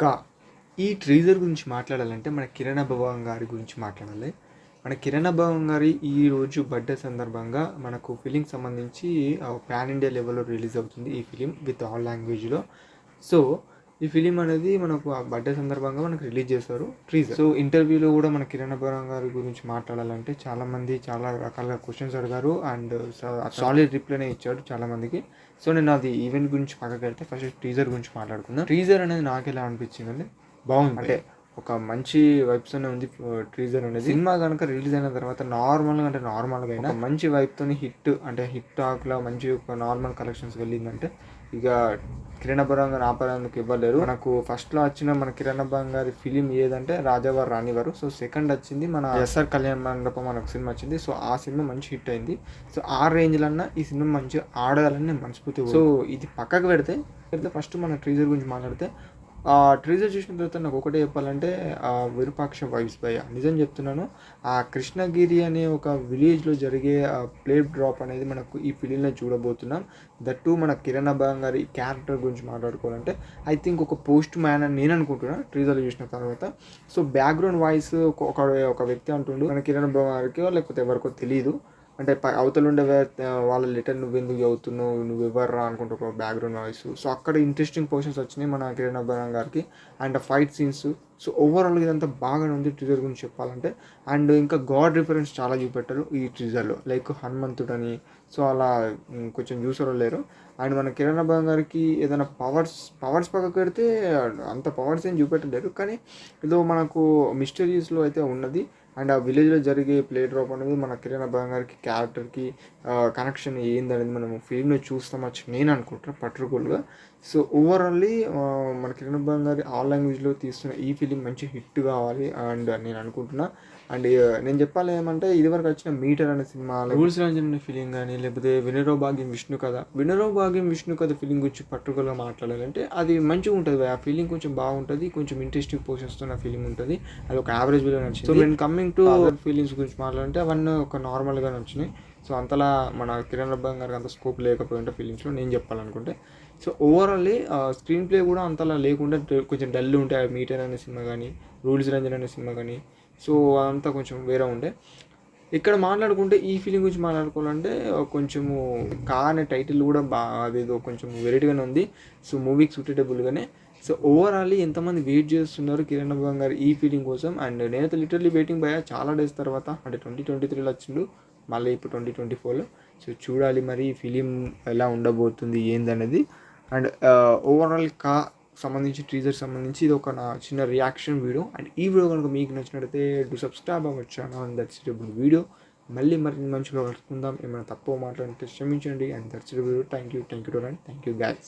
కా ఈ ట్రీజర్ గురించి మాట్లాడాలంటే మన కిరణ్ అబ్బవన్ గారి గురించి మాట్లాడాలి. మన కిరణ్ అబ్బవన్ గారి ఈరోజు బర్త్డే సందర్భంగా మనకు ఫిలింకి సంబంధించి పాన్ ఇండియా లెవెల్లో రిలీజ్ అవుతుంది ఈ ఫిలిం విత్ ఆల్ లాంగ్వేజ్లో. సో ఈ ఫిలిం అనేది మనకు ఆ బర్త్డే సందర్భంగా మనకు రిలీజ్ చేస్తారు ట్రీజర్. సో ఇంటర్వ్యూలో కూడా మన కిరణ్ అబ్బవన్ గారి గురించి మాట్లాడాలంటే చాలామంది చాలా రకాల క్వశ్చన్స్ అడిగారు అండ్ సాలిడ్ రిప్లైనే ఇచ్చాడు చాలామందికి. సో నేను అది ఈవెంట్ గురించి పక్కకి వెళ్తే ఫస్ట్ ట్రీజర్ గురించి మాట్లాడుకుందాం. ట్రీజర్ అనేది నాకు ఎలా అనిపించిందంటే బాగుంది, అంటే ఒక మంచి వైబ్స్ అనే ఉంది ట్రీజర్ అనేది. సినిమా కనుక రిలీజ్ అయిన తర్వాత నార్మల్గా అయినా మంచి వైబ్తో హిట్ టాక్లా మంచి ఒక నార్మల్ కలెక్షన్స్ వెళ్ళిందంటే ఇక కిరణ్ అబ్బవన్ గారు ఆపడానికి ఇవ్వలేరు. మనకు ఫస్ట్లో వచ్చిన మన కిరణ్ అబ్బవన్ గారి ఫిలిం ఏదంటే రాజావారు రానివారు. సో సెకండ్ వచ్చింది మన ఎస్ఆర్ కళ్యాణ్ మండపం మనకు సినిమా వచ్చింది. సో ఆ సినిమా మంచి హిట్ అయింది. సో ఆ రేంజ్లన్నా ఈ సినిమా మంచిగా ఆడాలని నేను మనస్ఫూర్తి. సో ఇది పక్కకు పెడితే ఫస్ట్ మన ట్రీజర్ గురించి మాట్లాడితే ఆ ట్రీజర్ చూసిన తర్వాత నాకు ఒకటే చెప్పాలంటే విరూపాక్ష వైబ్స్ భయ్య, నిజం చెప్తున్నాను. ఆ కృష్ణగిరి అనే ఒక విలేజ్లో జరిగే ప్లేట్ డ్రాప్ అనేది మనకు ఈ ఫిలింలో చూడబోతున్నాం. దట్టు మన కిరణ్ అబ్బవన్ గారి క్యారెక్టర్ గురించి మాట్లాడుకోవాలంటే ఐ థింక్ ఒక పోస్ట్ మ్యాన్ అని నేను అనుకుంటున్నాను ట్రీజర్ చూసిన తర్వాత. సో బ్యాక్గ్రౌండ్ వాయిస్ ఒక వ్యక్తి అంటుండు మన కిరణ్ అబ్బవన్ గారికో లేకపోతే ఎవరికో తెలియదు, అంటే అవతలుండే వాళ్ళ లెటర్ నువ్వెందుకు చదువుతున్నావు, నువ్వు ఎవర్రా అనుకుంటూ ఒక బ్యాక్గ్రౌండ్ వాయిస్. సో అక్కడ ఇంట్రెస్టింగ్ పోర్షన్స్ వచ్చినాయి మన కిరణ్ అబ్బవన్ గారికి అండ్ ఫైట్ సీన్స్. సో ఓవరాల్గా ఇదంతా బాగానే ఉంది ట్రీజర్ గురించి చెప్పాలంటే. అండ్ ఇంకా గాడ్ రిఫరెన్స్ చాలా చూపెట్టారు ఈ ట్రీజర్లో, లైక్ హనుమంతుడని. సో అలా కొంచెం చూసారో లేరు. అండ్ మన కిరణ్ అబ్బవన్ గారికి ఏదైనా పవర్స్ పక్కకు పెడితే అంత పవర్స్ ఏం చూపెట్టలేరు, కానీ ఏదో మనకు మిస్టరీస్లో అయితే ఉన్నది. అండ్ ఆ విలేజ్లో జరిగే ప్లే డ్రాప్ అనేది మన కిరణ్ అబ్బవన్ గారికి క్యారెక్టర్కి కనెక్షన్ ఏందనేది మనం ఫిలింలో చూస్తామని నేను అనుకుంటున్నాను పర్టికులర్గా. సో ఓవరాల్లీ మన కిరణ్ అబ్బవన్ గారి ఆల్ లాంగ్వేజ్లో తీస్తున్న ఈ ఫిలిం మంచి హిట్ కావాలి అండ్ నేను అనుకుంటున్నా. అండ్ నేను చెప్పాలి ఏమంటే ఇదివరకు వచ్చిన మీటర్ అనే సినిమా, రూల్స్ రంజన్ అనే ఫిలిం కానీ, లేకపోతే వినరో భాగ్యం విష్ణు కథ ఫిలిం గురించి పర్టికులర్గా మాట్లాడాలంటే అది మంచిగా ఉంటుంది. ఆ ఫిలిం కొంచెం బాగుంటుంది, కొంచెం ఇంట్రెస్టింగ్ పోర్షన్స్తో నా ఫిలిం ఉంటుంది. అది ఒక యావరేజ్ విలువ నచ్చింది. సో నేను కమింగ్ టు అదర్ ఫీలింగ్స్ గురించి మాట్లాడాలంటే అవన్నీ ఒక నార్మల్గా నచ్చినాయి. సో అంతలా మన కిరణ్ అబ్బవన్ గారికి అంత స్కోప్ లేకపోయింటే ఫిలిమ్స్లో నేను చెప్పాలనుకుంటే. సో ఓవరాల్లీ స్క్రీన్ ప్లే కూడా అంతలా లేకుండా కొంచెం డల్ ఉంటాయి. మీటర్ అనే సినిమా కానీ, రూల్స్ రంజన్ అనే సినిమా కానీ, సో అదంతా కొంచెం వేరే ఉండే. ఇక్కడ మాట్లాడుకుంటే ఈ ఫిలిం గురించి మాట్లాడుకోవాలంటే కొంచెము కా అనే టైటిల్ కూడా అదేదో కొంచెం వెరైటీగానే ఉంది. సో మూవీకి సూటబుల్గానే. సో ఓవరాల్లీ ఎంతమంది వెయిట్ చేస్తున్నారు కిరణ్ అబ్బవన్ గారు ఈ ఫిలిం కోసం. అండ్ నేనైతే లిటరల్లీ వెయిటింగ్ భయ్యా చాలా డేస్ తర్వాత, అంటే 2023లో వచ్చిండు, మళ్ళీ ఇప్పుడు 2024లో. సో చూడాలి మరి ఈ ఫిలిం ఎలా ఉండబోతుంది ఏందనేది. అండ్ ఓవరాల్ సంబంధించి ట్రీజర్ సంబంధించి ఇది ఒక నా చిన్న రియాక్షన్ వీడియో. అండ్ ఈ వీడియో కనుక మీకు నచ్చినట్లయితే డూ సబ్స్క్రైబ్ అవ్వచ్చు అండ్ దట్స్ ఇట్ వీడియో. మళ్ళీ మంచిగా కలుసుకుందాం. ఏమైనా తక్కువ మాట్లాడితే క్షమించండి. And that's it video. Thank you to and thank you guys.